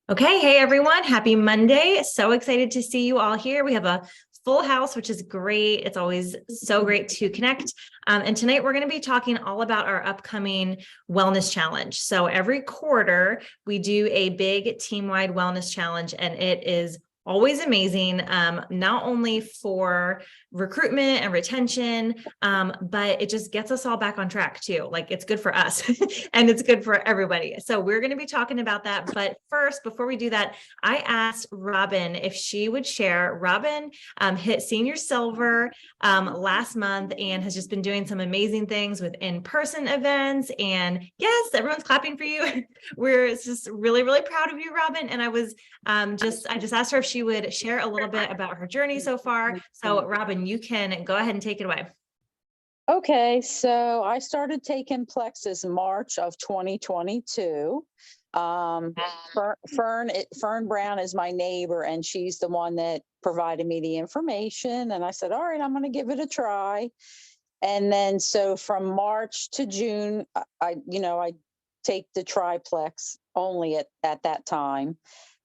Okay, hey everyone, happy Monday. So excited to see you all here. We have a full house, which is great. It's always so great to connect. And tonight we're going to be talking all about our upcoming wellness challenge. So every quarter we do a big team-wide wellness challenge, and it is always amazing, not only for recruitment and retention, but it just gets us all back on track too. Like, it's good for us and it's good for everybody. So we're going to be talking about that. But first, before we do that, I asked Robin if she would share. Robin hit senior silver last month and has just been doing some amazing things with in-person events. And yes, everyone's clapping for you. We're just really, really proud of you, Robin. And I just asked her if she would share a little bit about her journey so far. So Robin, you can go ahead and take it away. Okay, so I started taking Plexus March of 2022. Fern Brown is my neighbor, and she's the one that provided me the information. And I said, all right, I'm going to give it a try. And then so from March to June, I take the triplex only at that time.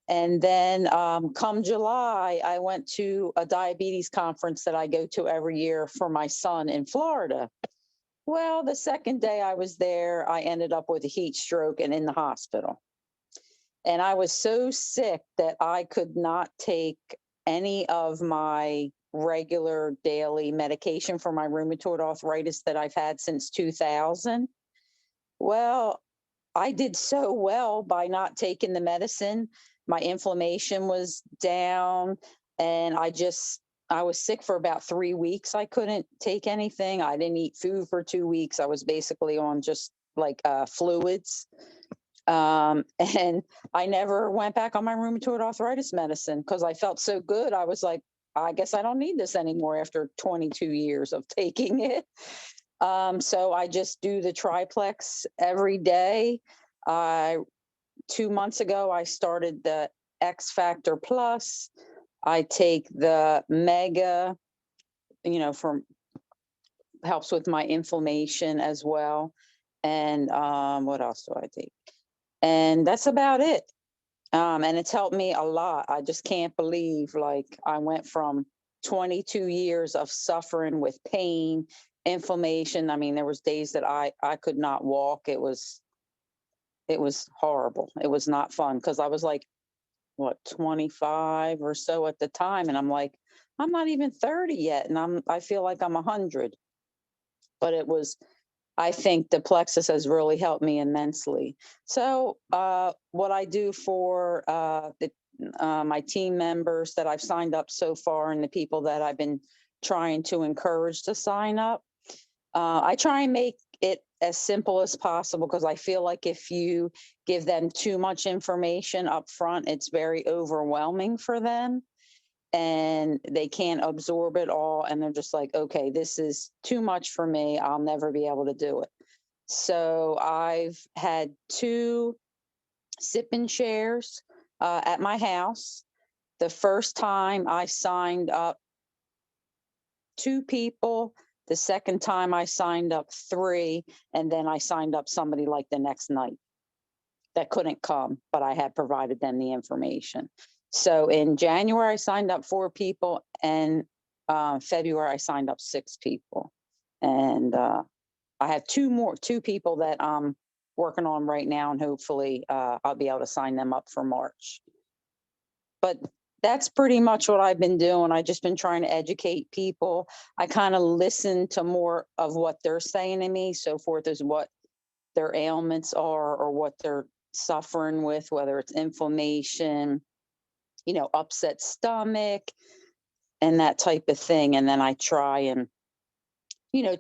And then come July, I went to a diabetes conference that I go to every year for my son in Florida. Well, the second day I was there, I ended up with a heat stroke and in the hospital. And I was so sick that I could not take any of my regular daily medication for my rheumatoid arthritis that I've had since 2000. Well, I did so well by not taking the medicine. My inflammation was down, and I was sick for about 3 weeks. I couldn't take anything. I didn't eat food for 2 weeks. I was basically on just like fluids. And I never went back on my rheumatoid arthritis medicine because I felt so good. I was like, I guess I don't need this anymore after 22 years of taking it. So I just do the triplex every day. 2 months ago, I started the X Factor Plus. I take the Mega, helps with my inflammation as well. And what else do I take? And that's about it. And it's helped me a lot. I just can't believe, like, I went from 22 years of suffering with pain, inflammation. I mean, there was days that I could not walk. It was horrible. It was not fun because I was like, 25 or so at the time. And I'm like, I'm not even 30 yet. And I feel like I'm 100. But I think the Plexus has really helped me immensely. So what I do for my team members that I've signed up so far and the people that I've been trying to encourage to sign up, I try and make it as simple as possible because I feel like if you give them too much information up front, it's very overwhelming for them and they can't absorb it all. And they're just like, okay, this is too much for me. I'll never be able to do it. So I've had 2 sit-in chairs at my house. The first time I signed up 2 people. The second time I signed up 3, and then I signed up somebody like the next night that couldn't come, but I had provided them the information. So in January, I signed up 4 people, and February, I signed up 6 people. And I have 2 people that I'm working on right now, and hopefully I'll be able to sign them up for March. But that's pretty much what I've been doing. I've just been trying to educate people. I kind of listen to more of what they're saying to me, so forth as what their ailments are or what they're suffering with, whether it's inflammation, upset stomach, and that type of thing. And then I try and,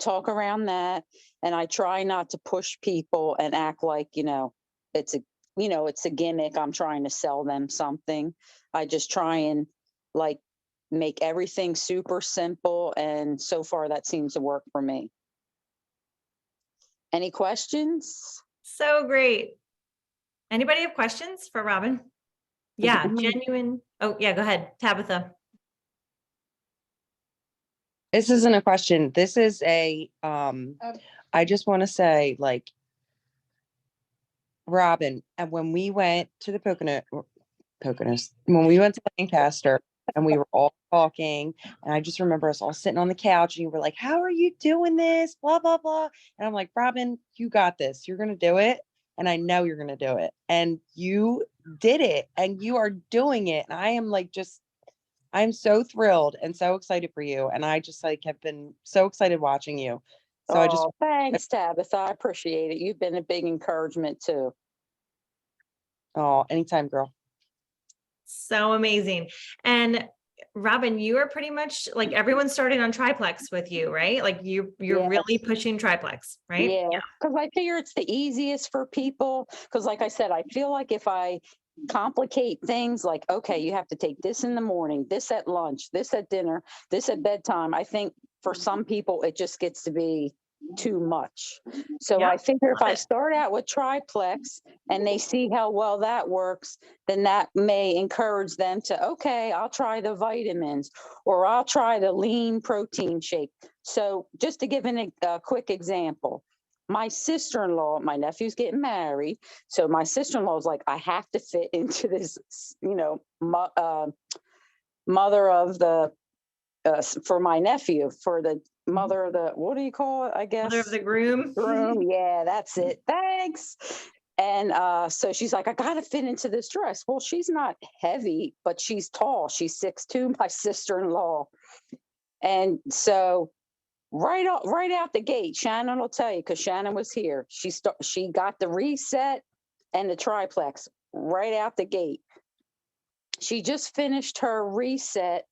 talk around that. And I try not to push people and act like, it's a gimmick. I'm trying to sell them something. I just try and like make everything super simple. And so far that seems to work for me. Any questions? So great. Anybody have questions for Robin? Yeah, genuine. Oh, yeah, go ahead, Tabitha. This isn't a question. This is I just want to say, like, Robin, and when we went to the Poconos, when we went to Lancaster and we were all talking, and I just remember us all sitting on the couch and you were like, how are you doing this? Blah, blah, blah. And I'm like, Robin, you got this. You're going to do it. And I know you're going to do it. And you did it and you are doing it. And I am like, I'm so thrilled and so excited for you. And I just like have been so excited watching you. So I just, Oh, thanks, Tabitha. I appreciate it. You've been a big encouragement too. oh, anytime, girl. So amazing. And Robin, you are pretty much like everyone's starting on triplex with you, right? Like you're really Yes. pushing triplex, right? Yeah, because I figure it's the easiest for people. Because, like I said, I feel like if I complicate things, like, okay, you have to take this in the morning, this at lunch, this at dinner, this at bedtime, I think for some people it just gets to be too much. So Yeah, I figure if love I it. start out with triplex and they see how well that works, then that may encourage them to, okay, I'll try the vitamins or I'll try the lean protein shake. So just to give a quick example, my sister-in-law, my nephew's getting married. So my sister-in-law is like, I have to fit into this, mother of the, for my nephew, for the mother of the, what do you call it? I guess. Mother of the groom. Groom. Yeah, that's it. Thanks. And so she's like, I got to fit into this dress. Well, she's not heavy, but she's tall. She's 6'2", my sister-in-law. And so right out the gate, Shannon will tell you, because Shannon was here. She got the reset and the triplex right out the gate. She just finished her reset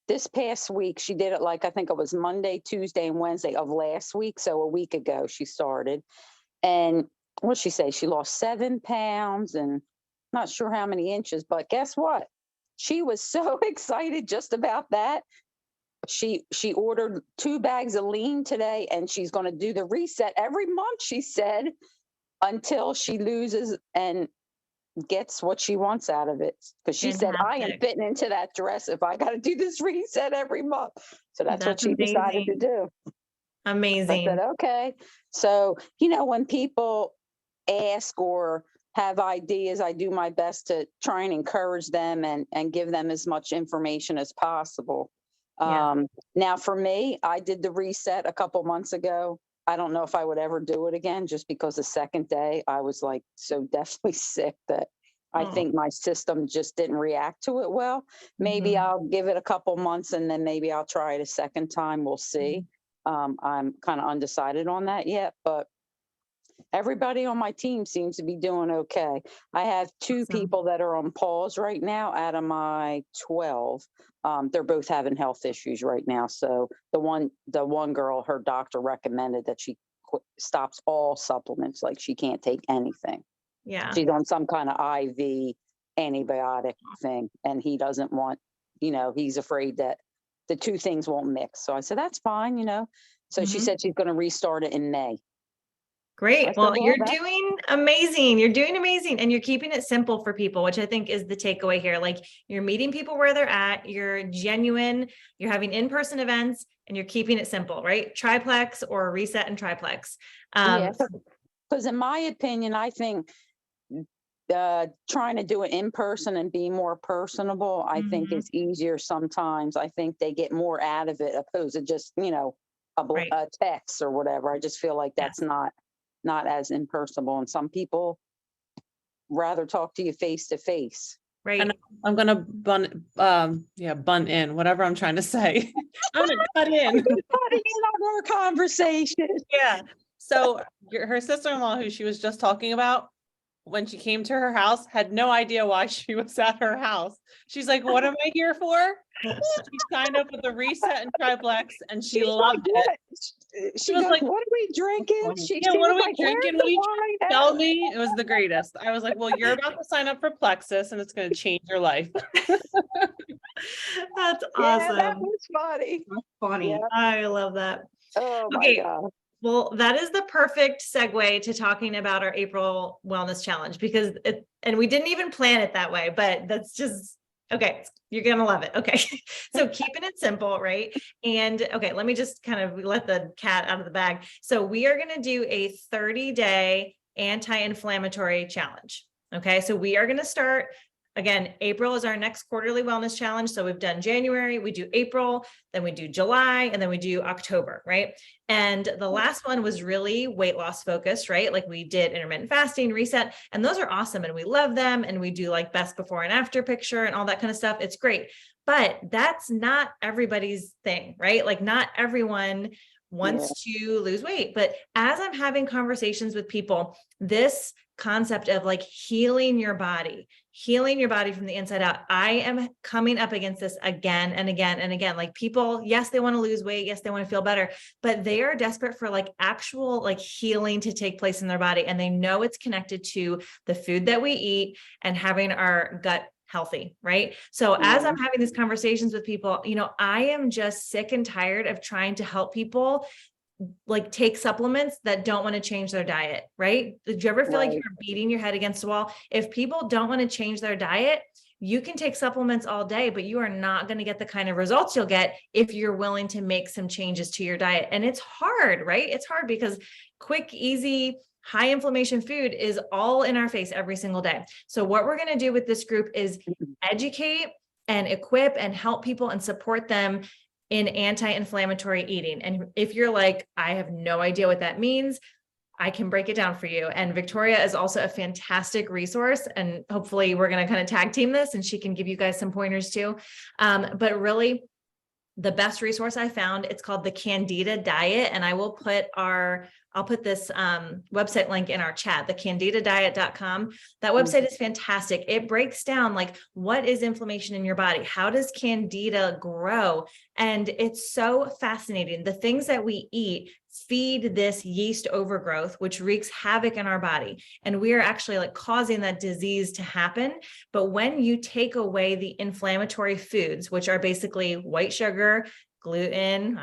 this past week. She did it like, I think it was Monday, Tuesday, and Wednesday of last week. So a week ago she started. And what'd she say? She lost 7 pounds and not sure how many inches, but guess what? She was so excited just about that. She ordered 2 bags of lean today, and she's going to do the reset every month, she said, until she loses and gets what she wants out of it. Because she said, I am Fantastic. fitting into that dress if I got to do this reset every month. So that's what That's she decided to amazing. do. I Amazing. said, okay. So, when people ask or have ideas, I do my best to try and encourage them and give them as much information as possible. Yeah. Now for me, I did the reset a couple months ago. I don't know if I would ever do it again, just because the second day I was like so deathly sick that I Oh. think my system just didn't react to it well. Maybe Mhm. I'll give it a couple months and then maybe I'll try it a second time. We'll see. I'm kind of undecided on that yet, but everybody on my team seems to be doing okay. I have 2 Awesome. people that are on pause right now out of my 12. They're both having health issues right now. So the one girl, her doctor recommended that she stops all supplements, like she can't take anything. Yeah. She's on some kind of IV antibiotic thing, and he doesn't want, he's afraid that the 2 things won't mix. So I said, that's fine, So she Mhm. said she's going to restart it in May. Great. said, Well, well, you're that's- doing amazing. You're doing amazing. And you're keeping it simple for people, which I think is the takeaway here. Like you're meeting people where they're at, you're genuine, you're having in-person events, and you're keeping it simple, right? Triplex or reset and triplex. Yeah, because in my opinion, I think trying to do it in person and be more personable, I think Mhm. is easier sometimes. I think they get more out of it opposed to just, Right. a text or whatever. I just feel like that's Yes. not as impersonable. And some people rather talk to you face to face. Right. And I'm gonna bunt in whatever I'm trying to say. I'm gonna cut in. Putting in our conversation. Yeah. So her sister-in-law, who she was just talking about, when she came to her house, had no idea why she was at her house. She's like, "What am I here for?" She signed up with the reset and triplex, and she She's loved like, it. what? She was goes, like, what are we drinking? She "Yeah, what was are we like, drinking? "Where's What are you the trying to wine tell at?" me?" It was the greatest. I was like, "Well, you're about to sign up for Plexus, and it's going to change your life." That's Yeah, that awesome. was funny. Funny. Yeah. I love that. Oh my Okay. God. Well, that is the perfect segue to talking about our April Wellness Challenge because and we didn't even plan it that way, but that's just, okay, you're going to love it. Okay. So keeping it simple, right? And okay, let me just kind of let the cat out of the bag. So we are going to do a 30-day anti-inflammatory challenge. Okay, so we are going to start. Again, April is our next quarterly wellness challenge. So we've done January, we do April, then we do July, and then we do October, right? And the last one was really weight loss focused, right? Like we did intermittent fasting, reset, and those are awesome. And we love them. And we do like best before and after picture and all that kind of stuff. It's great. But that's not everybody's thing, right? Like not everyone wants to lose weight. But as I'm having conversations with people, this concept of like healing your body from the inside out, I am coming up against this again and again and again. Like people, yes, they want to lose weight. Yes, they want to feel better, but they are desperate for like actual like healing to take place in their body. And they know it's connected to the food that we eat and having our gut healthy, right? So as I'm having these conversations with people, you know, I am just sick and tired of trying to help people like take supplements that don't want to change their diet, right? Did you ever feel like you're beating your head against the wall? If people don't want to change their diet, you can take supplements all day, but you are not going to get the kind of results you'll get if you're willing to make some changes to your diet. And it's hard, right? It's hard because quick, easy, high inflammation food is all in our face every single day. So what we're going to do with this group is educate and equip and help people and support them in anti-inflammatory eating. And if you're like, I have no idea what that means, I can break it down for you. And Victoria is also a fantastic resource. And hopefully we're going to kind of tag team this and she can give you guys some pointers too. But really the best resource I found, it's called the Candida Diet. And I will put I'll put this website link in our chat, thecandidadiet.com. That website is fantastic. It breaks down like, what is inflammation in your body? How does Candida grow? And it's so fascinating. The things that we eat feed this yeast overgrowth, which wreaks havoc in our body. And we are actually like causing that disease to happen. But when you take away the inflammatory foods, which are basically white sugar, gluten,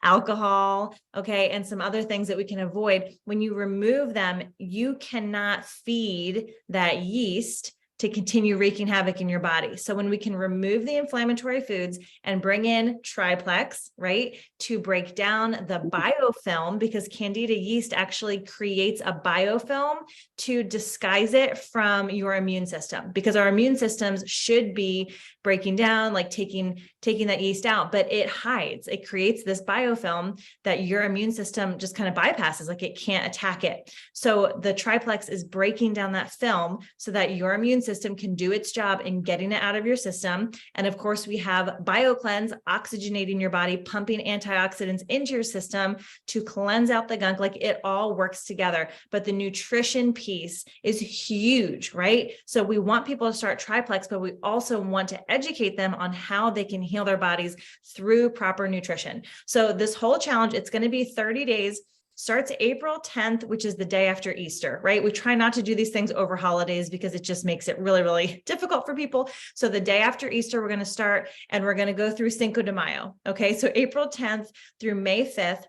alcohol, okay, and some other things that we can avoid. When you remove them, you cannot feed that yeast to continue wreaking havoc in your body. So when we can remove the inflammatory foods and bring in triplex, right, to break down the biofilm, because Candida yeast actually creates a biofilm to disguise it from your immune system, because our immune systems should be breaking down, like taking that yeast out, but it hides. It creates this biofilm that your immune system just kind of bypasses, like it can't attack it. So the triplex is breaking down that film so that your immune system can do its job in getting it out of your system. And of course, we have BioCleanse, oxygenating your body, pumping antioxidants into your system to cleanse out the gunk. Like it all works together. But the nutrition piece is huge, right? So we want people to start triplex, but we also want to educate them on how they can heal their bodies through proper nutrition. So this whole challenge, it's going to be 30 days. Starts April 10th, which is the day after Easter, right? We try not to do these things over holidays because it just makes it really, really difficult for people. So the day after Easter, we're going to start and we're going to go through Cinco de Mayo. Okay. So April 10th through May 5th,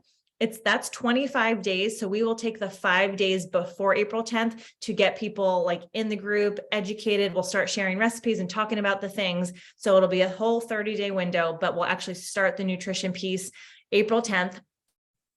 that's 25 days. So we will take the 5 days before April 10th to get people like in the group educated. We'll start sharing recipes and talking about the things. So it'll be a whole 30-day window, but we'll actually start the nutrition piece April 10th.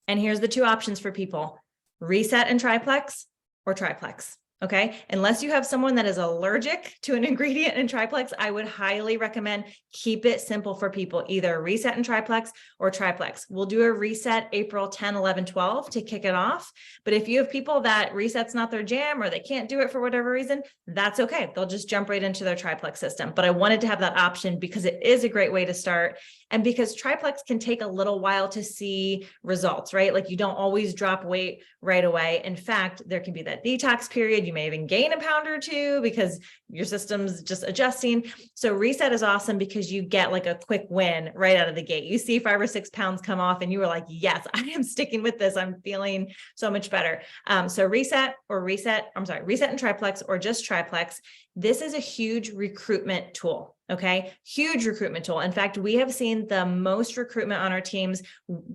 And here's the two options for people: reset and triplex or triplex. Okay. Unless you have someone that is allergic to an ingredient in triplex, I would highly recommend keep it simple for people, either reset and triplex or triplex. We'll do a reset April 10, 11, 12 to kick it off. But if you have people that reset's not their jam or they can't do it for whatever reason, that's okay. They'll just jump right into their triplex system. But I wanted to have that option because it is a great way to start. And because triplex can take a little while to see results, right? Like you don't always drop weight right away. In fact, there can be that detox period. You may even gain a pound or two because your system's just adjusting. So reset is awesome because you get like a quick win right out of the gate. You see 5 or 6 pounds come off and you were like, yes, I am sticking with this. I'm feeling so much better. So reset and triplex or just triplex. This is a huge recruitment tool. Okay. Huge recruitment tool. In fact, we have seen the most recruitment on our teams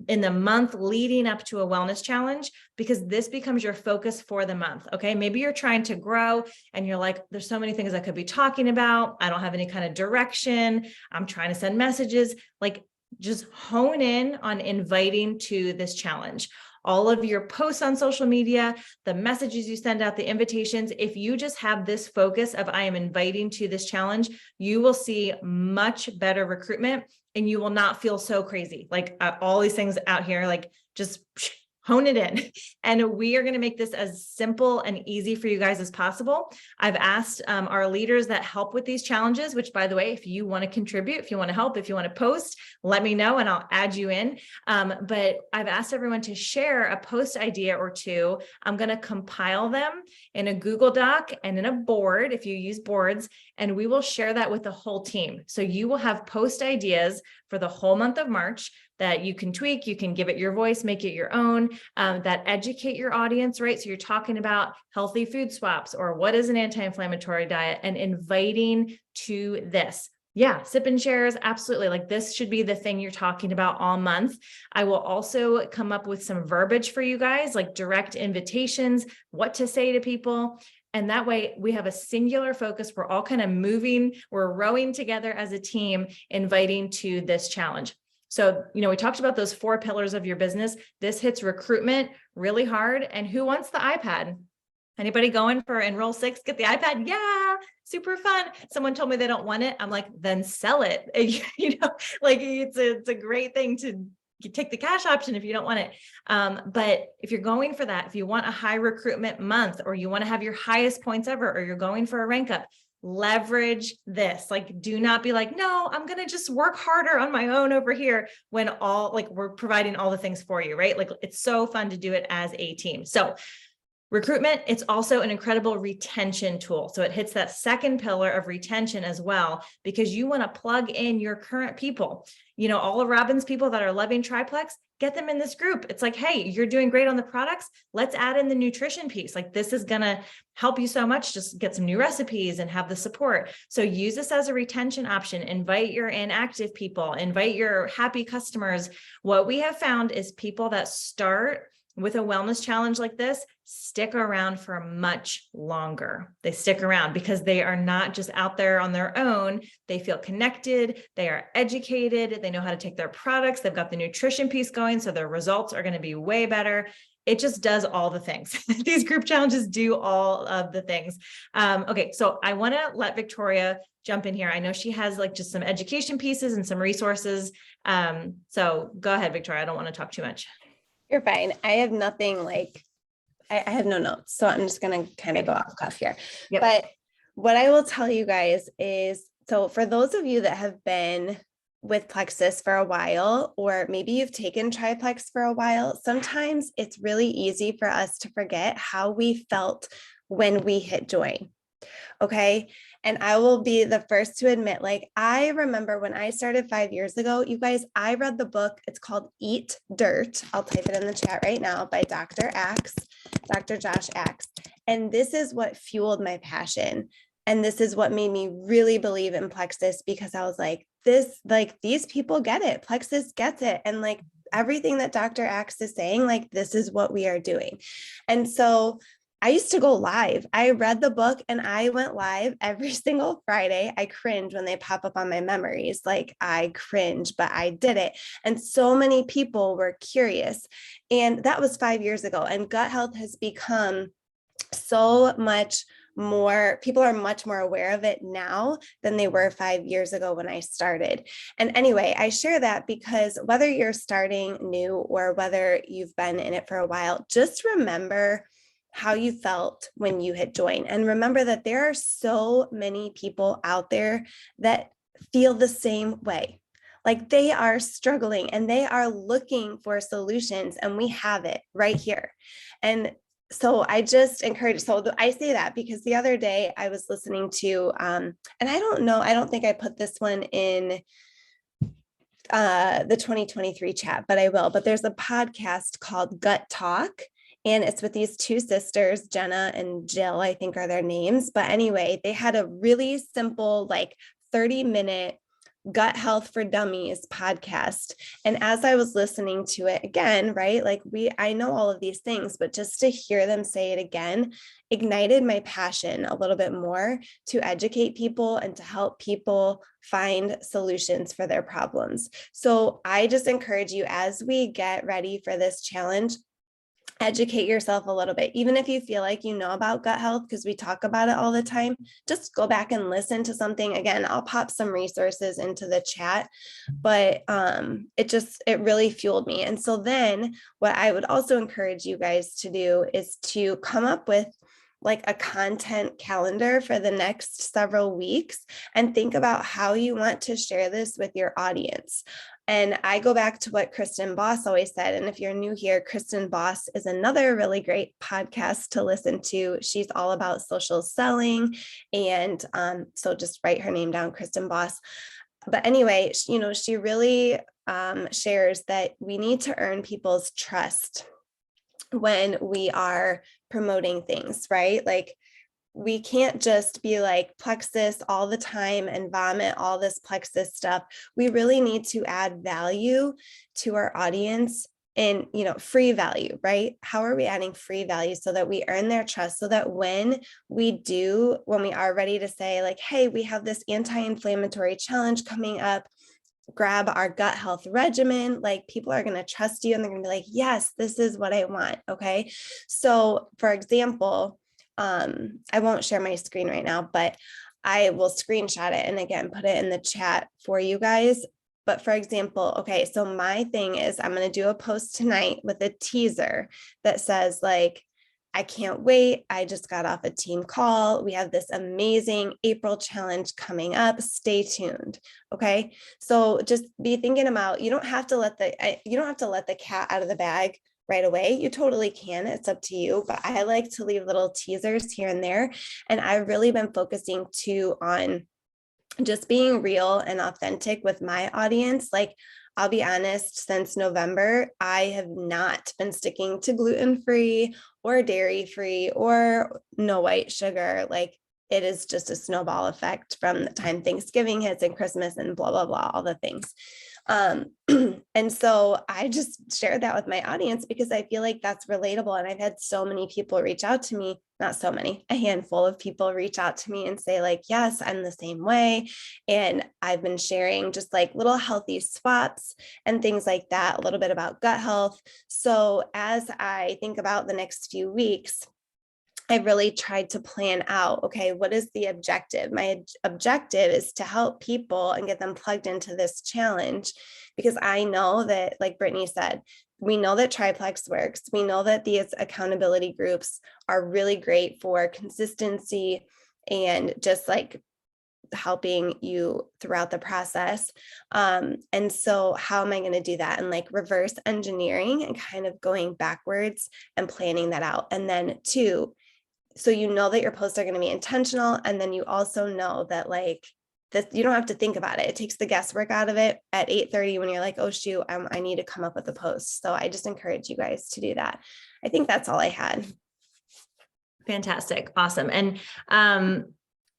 in the month leading up to a wellness challenge, because this becomes your focus for the month. Okay. Maybe you're trying to grow and you're like, there's so many things I could be talking about. I don't have any kind of direction. I'm trying to send messages. Like just hone in on inviting to this challenge. all of your posts on social media, the messages you send out, the invitations, if you just have this focus of I am inviting to this challenge, you will see much better recruitment and you will not feel so crazy. Like all these things out here, like just hone it in. And we are going to make this as simple and easy for you guys as possible. I've asked our leaders that help with these challenges, which by the way, if you want to contribute, if you want to help, if you want to post, let me know and I'll add you in. But I've asked everyone to share a post idea or two. I'm going to compile them in a Google Doc and in a board, if you use boards, and we will share that with the whole team. So you will have post ideas for the whole month of March that you can tweak, you can give it your voice, make it your own, that educate your audience, right? So you're talking about healthy food swaps or what is an anti-inflammatory diet and inviting to this. Yeah, sip and shares, absolutely. Like this should be the thing you're talking about all month. I will also come up with some verbiage for you guys, like direct invitations, what to say to people. And that way we have a singular focus. We're all kind of moving, we're rowing together as a team, inviting to this challenge. So, we talked about those 4 pillars of your business. This hits recruitment really hard. And who wants the iPad? Anybody going for Enroll 6, get the iPad? Yeah, super fun. Someone told me they don't want it. I'm like, then sell it. Like it's a great thing to take the cash option if you don't want it. But if you're going for that, if you want a high recruitment month, or you want to have your highest points ever, or you're going for a rank up, leverage this. Like, do not be like, no, I'm going to just work harder on my own over here when we're providing all the things for you, right? Like it's so fun to do it as a team. So recruitment, it's also an incredible retention tool. So it hits that second pillar of retention as well, because you want to plug in your current people. All of Robin's people that are loving Triplex, get them in this group. It's like, hey, you're doing great on the products. Let's add in the nutrition piece. Like this is going to help you so much. Just get some new recipes and have the support. So use this as a retention option. Invite your inactive people, invite your happy customers. What we have found is people that start with a wellness challenge like this stick around for much longer. They stick around because they are not just out there on their own. They feel connected. They are educated. They know how to take their products. They've got the nutrition piece going. So their results are going to be way better. It just does all the things. These group challenges do all of the things. Okay. So I want to let Victoria jump in here. I know she has like just some education pieces and some resources. So go ahead, Victoria. I don't want to talk too much. You're fine. I have nothing I have no notes, so I'm just going to kind of go off cuff here. Yep. But what I will tell you guys is, so for those of you that have been with Plexus for a while, or maybe you've taken Triplex for a while, sometimes it's really easy for us to forget how we felt when we hit join. Okay. And I will be the first to admit, like, I remember when I started 5 years ago, you guys, I read the book. It's called Eat Dirt. I'll type it in the chat right now, by Dr. Josh Axe. And this is what fueled my passion. And this is what made me really believe in Plexus, because I was like, these people get it. Plexus gets it. And like everything that Dr. Axe is saying, like, this is what we are doing. And so I used to go live. I read the book and I went live every single Friday. I cringe when they pop up on my memories. Like I cringe, but I did it. And so many people were curious. And that was 5 years ago. And gut health has become so much more, people are much more aware of it now than they were 5 years ago when I started. And anyway, I share that because whether you're starting new or whether you've been in it for a while, just remember how you felt when you hit join. And remember that there are so many people out there that feel the same way. Like they are struggling and they are looking for solutions, and we have it right here. And so I just encourage, so I say that because the other day I was listening to, and I don't think I put this one in the 2023 chat, but I will. But there's a podcast called Gut Talk. And it's with these two sisters, Jenna and Jill, I think are their names. But anyway, they had a really simple, like 30-minute Gut Health for Dummies podcast. And as I was listening to it again, right, like I know all of these things, but just to hear them say it again ignited my passion a little bit more to educate people and to help people find solutions for their problems. So I just encourage you, as we get ready for this challenge, educate yourself a little bit, even if you feel like you know about gut health, because we talk about it all the time. Just go back and listen to something. Again, I'll pop some resources into the chat, but it really fueled me. And so then what I would also encourage you guys to do is to come up with like a content calendar for the next several weeks and think about how you want to share this with your audience. And I go back to what Kristen Boss always said. And if you're new here, Kristen Boss is another really great podcast to listen to. She's all about social selling. And so just write her name down, Kristen Boss. But anyway, she really shares that we need to earn people's trust when we are promoting things, right? Like, we can't just be like Plexus all the time and vomit all this Plexus stuff. We really need to add value to our audience and, free value, right? How are we adding free value so that we earn their trust, so that when we are ready to say like, hey, we have this anti-inflammatory challenge coming up, grab our gut health regimen, like people are going to trust you and they're going to be like, yes, this is what I want. Okay. So for example, I won't share my screen right now, but I will screenshot it and again, put it in the chat for you guys. But for example, okay, so my thing is I'm going to do a post tonight with a teaser that says like, I can't wait. I just got off a team call. We have this amazing April challenge coming up. Stay tuned. Okay. So just be thinking about, you don't have to let the cat out of the bag right away. You totally can. It's up to you. But I like to leave little teasers here and there. And I've really been focusing too on just being real and authentic with my audience. Like, I'll be honest, since November, I have not been sticking to gluten-free or dairy-free or no white sugar. Like, it is just a snowball effect from the time Thanksgiving hits and Christmas and blah, blah, blah, all the things. And so I just shared that with my audience because I feel like that's relatable. And I've had so many people reach out to me, not so many, a handful of people reach out to me and say like, yes, I'm the same way. And I've been sharing just like little healthy swaps and things like that, a little bit about gut health. So as I think about the next few weeks, I really tried to plan out, okay, what is the objective? My objective is to help people and get them plugged into this challenge, because I know that, like Brittany said, we know that Triplex works. We know that these accountability groups are really great for consistency and just like helping you throughout the process. And so how am I going to do that? And like reverse engineering and kind of going backwards and planning that out. And then two, so you know that your posts are going to be intentional. And then you also know that like this, you don't have to think about it. It takes the guesswork out of it at 8:30 when you're like, oh shoot, I need to come up with a post. So I just encourage you guys to do that. I think that's all I had. Fantastic. Awesome. And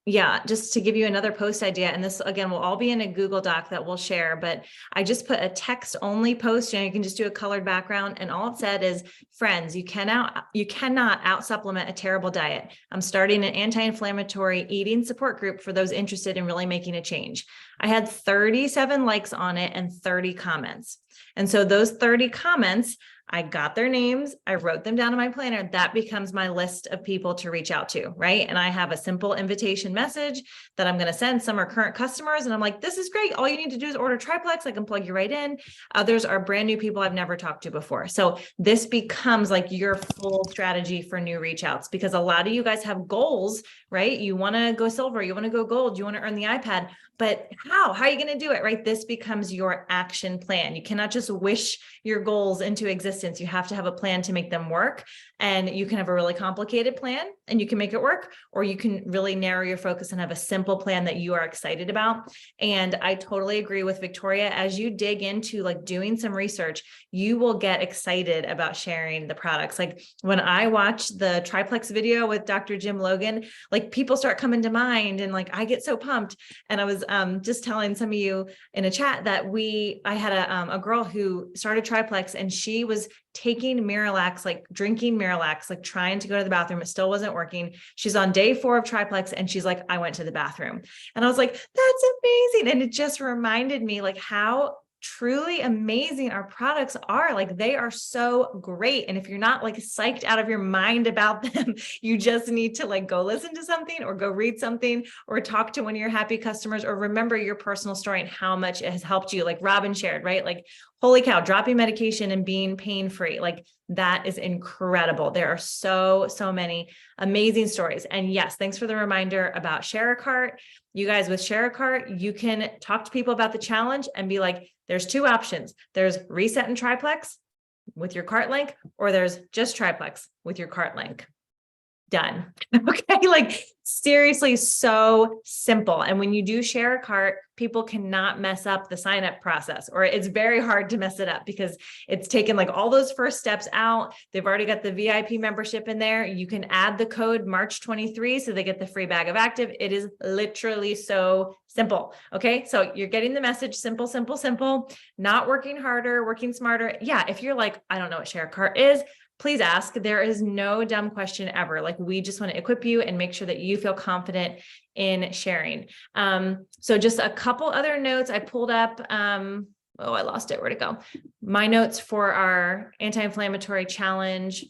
yeah, just to give you another post idea, and this again will all be in a Google Doc that we'll share, but I just put a text only post, and you can just do a colored background. And all it said is, friends, you cannot out supplement a terrible diet. I'm starting an anti-inflammatory eating support group for those interested in really making a change. I had 37 likes on it and 30 comments. And so those 30 comments, I got their names, I wrote them down in my planner. That becomes my list of people to reach out to, right? And I have a simple invitation message that I'm going to send. Some are current customers, and I'm like, this is great. All you need to do is order Triplex. I can plug you right in. Others are brand new people I've never talked to before. So this becomes like your full strategy for new reach outs, because a lot of you guys have goals, right? You want to go silver, you want to go gold, you want to earn the iPad, but how are you going to do it, right? This becomes your action plan. You cannot just wish your goals into existence. You have to have a plan to make them work. And you can have a really complicated plan and you can make it work, or you can really narrow your focus and have a simple plan that you are excited about. And I totally agree with Victoria. As you dig into like doing some research, you will get excited about sharing the products. Like when I watch the Triplex video with Dr. Jim Logan, like people start coming to mind and like I get so pumped. And I was just telling some of you in a chat that I had a girl who started Triplex, and she was taking Miralax, like drinking Miralax, like trying to go to the bathroom. It still wasn't working. She's on day 4 of Triplex and she's like, I went to the bathroom. And I was like, that's amazing. And it just reminded me like how truly amazing our products are. Like, they are so great. And if you're not like psyched out of your mind about them, you just need to like go listen to something or go read something or talk to one of your happy customers or remember your personal story and how much it has helped you. Like Robin shared, right? Like, holy cow, dropping medication and being pain-free. Like, that is incredible. There are so many amazing stories. And yes, thanks for the reminder about Share a Cart. You guys, with Share a Cart, you can talk to people about the challenge and be like, there's two options. There's reset and triplex with your cart link, or there's just triplex with your cart link. Done. Okay. Like, seriously, so simple. And when you do Share a Cart, people cannot mess up the sign up process, or it's very hard to mess it up because it's taken like all those first steps out. They've already got the VIP membership in there. You can add the code March 23 so they get the free bag of active. It is literally so simple. Okay. So you're getting the message, simple, simple, simple, not working harder, working smarter. Yeah. If you're like, I don't know what Share a Cart is, please ask. There is no dumb question ever. Like, we just want to equip you and make sure that you feel confident in sharing. So just a couple other notes I pulled up. Oh, I lost it. Where'd it go? My notes for our anti-inflammatory challenge.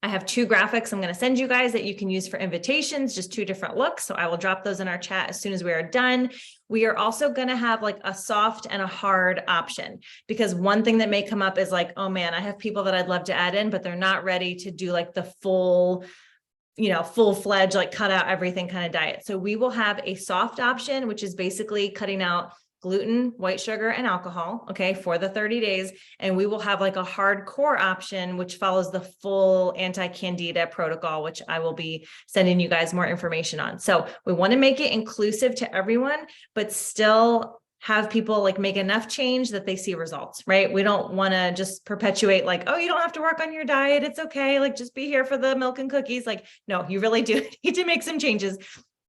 I have two graphics I'm going to send you guys that you can use for invitations, just two different looks. So I will drop those in our chat as soon as we are done. We are also going to have like a soft and a hard option, because one thing that may come up is like, oh man, I have people that I'd love to add in, but they're not ready to do like the full-fledged, like cut out everything kind of diet. So we will have a soft option, which is basically cutting out gluten, white sugar, and alcohol, okay, for the 30 days. And we will have like a hardcore option, which follows the full anti-candida protocol, which I will be sending you guys more information on. So we want to make it inclusive to everyone, but still have people like make enough change that they see results, right? We don't want to just perpetuate like, oh, you don't have to work on your diet. It's okay. Like, just be here for the milk and cookies. Like, no, you really do need to make some changes.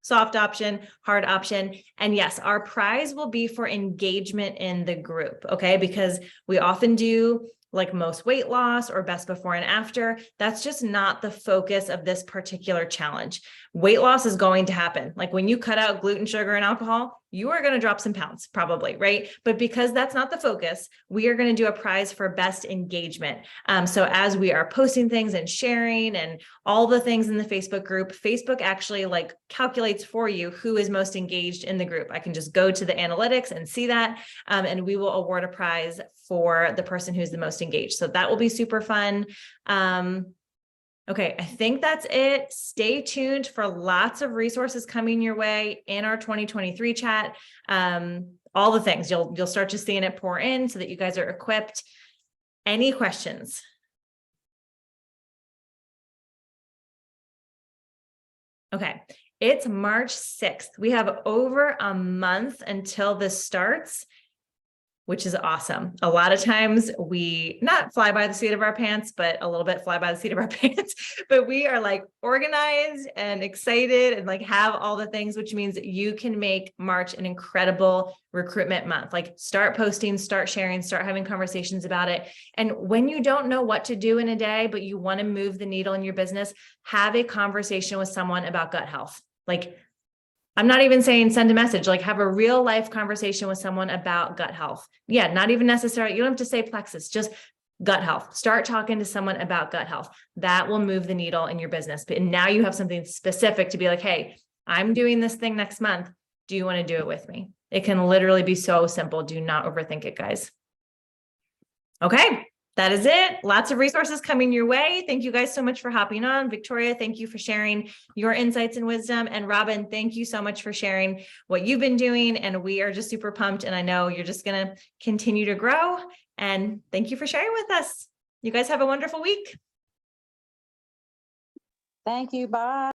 Soft option, hard option. And yes, our prize will be for engagement in the group. Okay. Because we often do like most weight loss or best before and after. That's just not the focus of this particular challenge. Weight loss is going to happen. Like, when you cut out gluten, sugar, and alcohol, you are going to drop some pounds probably, right? But because that's not the focus, we are going to do a prize for best engagement. So as we are posting things and sharing and all the things in the Facebook group, Facebook actually like calculates for you who is most engaged in the group. I can just go to the analytics and see that, and we will award a prize for the person who's the most engaged. So that will be super fun. Okay, I think that's it. Stay tuned for lots of resources coming your way in our 2023 chat. All the things you'll start to seeing it pour in so that you guys are equipped. Any questions? Okay, it's March 6th. We have over a month until this starts, which is awesome. A lot of times we not fly by the seat of our pants, but a little bit fly by the seat of our pants, but we are like organized and excited and like have all the things, which means that you can make March an incredible recruitment month. Like, start posting, start sharing, start having conversations about it. And when you don't know what to do in a day, but you want to move the needle in your business, have a conversation with someone about gut health. Like, I'm not even saying send a message, like have a real life conversation with someone about gut health. Yeah, not even necessarily, you don't have to say plexus, just gut health. Start talking to someone about gut health. That will move the needle in your business. But now you have something specific to be like, hey, I'm doing this thing next month. Do you want to do it with me? It can literally be so simple. Do not overthink it, guys. Okay. That is it. Lots of resources coming your way. Thank you guys so much for hopping on. Victoria, thank you for sharing your insights and wisdom. And Robin, thank you so much for sharing what you've been doing. And we are just super pumped. And I know you're just going to continue to grow. And thank you for sharing with us. You guys have a wonderful week. Thank you. Bye.